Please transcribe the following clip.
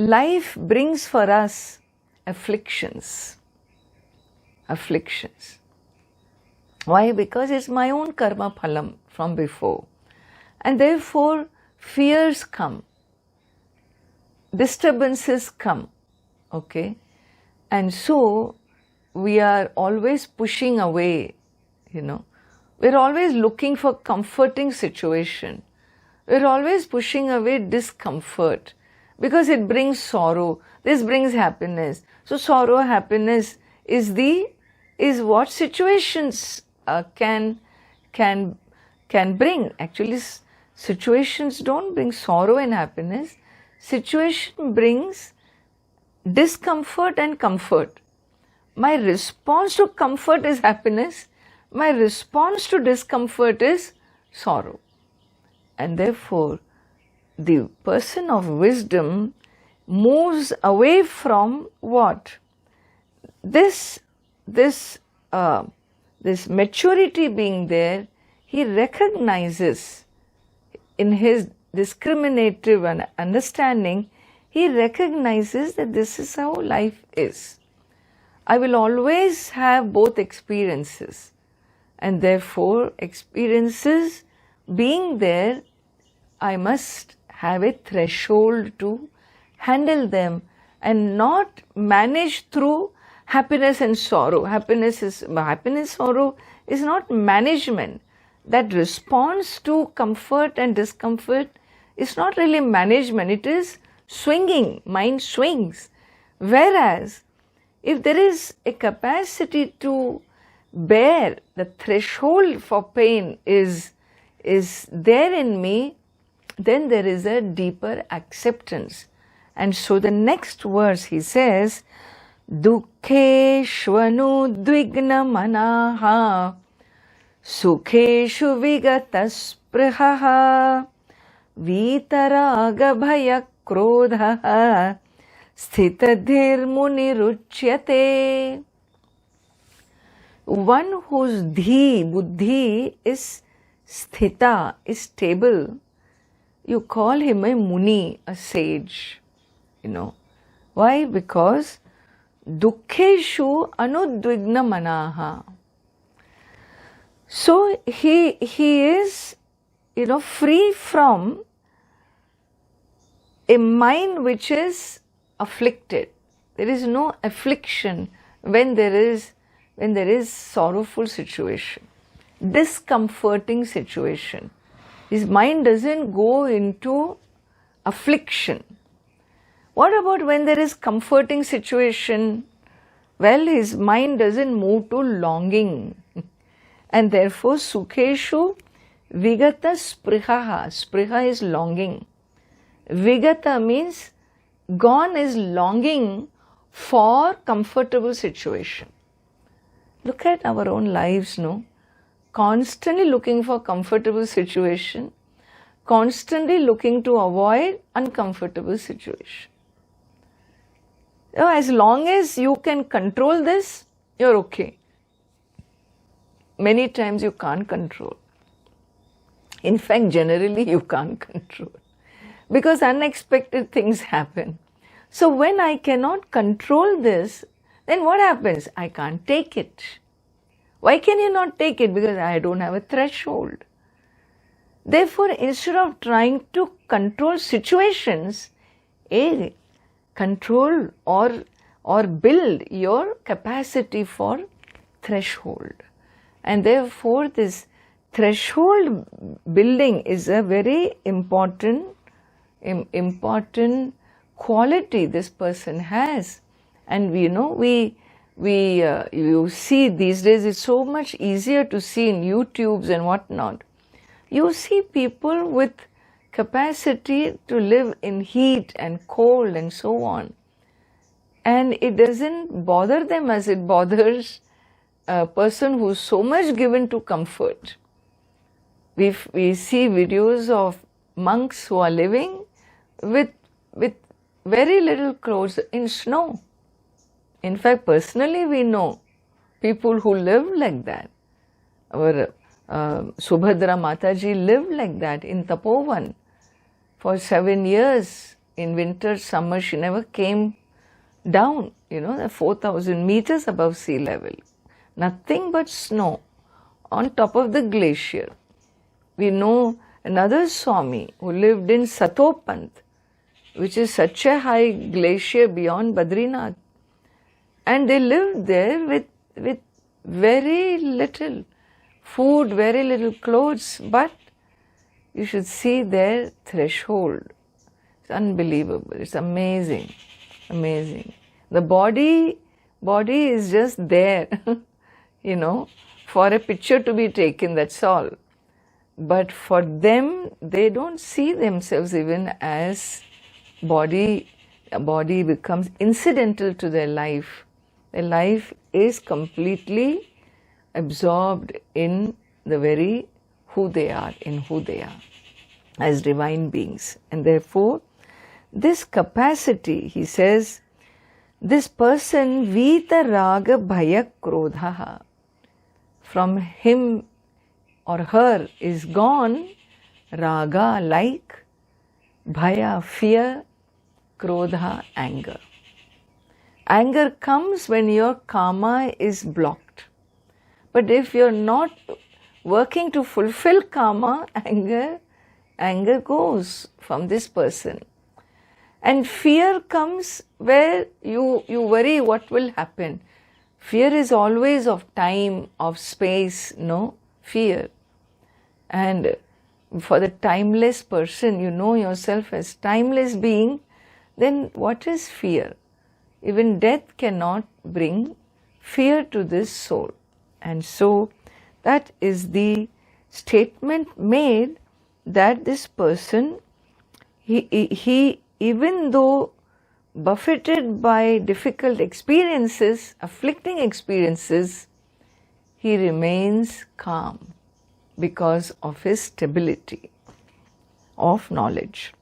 life brings for us afflictions. Afflictions. Why? Because it's my own karma phalam from before. And therefore, fears come. Disturbances come. Okay? And so, we are always pushing away, We're always looking for comforting situation. We're always pushing away discomfort because it brings sorrow. This brings happiness. So sorrow, happiness is what situations can bring. Actually, situations don't bring sorrow and happiness. Situation brings discomfort and comfort. My response to comfort is happiness. My response to discomfort is sorrow. And therefore, the person of wisdom moves away from what? This maturity being there, he recognizes in his discriminative understanding, he recognizes that this is how life is. I will always have both experiences, and therefore experiences being there, I must have a threshold to handle them and not manage through happiness and sorrow. Happiness, sorrow is not management. That response to comfort and discomfort is not really management. It is swinging, mind swings. Whereas, if there is a capacity to bear, the threshold for pain is there in me, then there is a deeper acceptance. And so the next verse he says, Dukkeshvanu dvigna manaha Sukheshu vigatasprihaha Vitaraga bhaya krodha Sthitadhir muni ruchyate. One whose buddhi is sthita, is stable, you call him a Muni, a sage. Why? Because Dukkeshu anudvigna manaha. So he is, free from a mind which is afflicted. There is no affliction when there is sorrowful situation, discomforting situation. His mind doesn't go into affliction. What about when there is comforting situation? Well, his mind doesn't move to longing. And therefore, Sukheshu vigata sprihaha. Spriha is longing. Vigata means gone is longing for comfortable situation. Look at our own lives, no? Constantly looking for comfortable situation, constantly looking to avoid uncomfortable situation. As long as you can control this, you're okay. Many times you can't control. In fact, generally you can't control. Because unexpected things happen. So when I cannot control this, then what happens? I can't take it. Why can you not take it? Because I don't have a threshold. Therefore, instead of trying to control situations, control or build your capacity for threshold. And therefore, this threshold building is a very important quality this person has. And you see these days it's so much easier to see in YouTubes and whatnot. You see people with capacity to live in heat and cold and so on. And it doesn't bother them as it bothers a person who's so much given to comfort. We see videos of monks who are living with very little clothes in snow. In fact, personally we know people who live like that. Our Subhadra Mataji lived like that in Tapovan for 7 years in winter, summer, she never came down, the 4,000 meters above sea level. Nothing but snow on top of the glacier. We know another Swami who lived in Satopant, which is such a high glacier beyond Badrinath. And they lived there with very little food, very little clothes, but you should see their threshold. It's unbelievable. It's amazing. Amazing. The body is just there, for a picture to be taken, that's all. But for them, they don't see themselves even as body. A body becomes incidental to their life. Their life is completely absorbed in the very who they are, as divine beings. And therefore, this capacity, he says, this person, Vita Raga Bhaya Krodha, from him or her is gone Raga, like, Bhaya, fear, Krodha, anger. Anger comes when your karma is blocked. But if you're not working to fulfill karma, anger goes from this person. And fear comes where you worry what will happen. Fear is always of time, of space, fear. And for the timeless person, you know yourself as timeless being, then what is fear? Even death cannot bring fear to this soul. And so that is the statement made that this person, he even though buffeted by difficult experiences, afflicting experiences, he remains calm because of his stability of knowledge.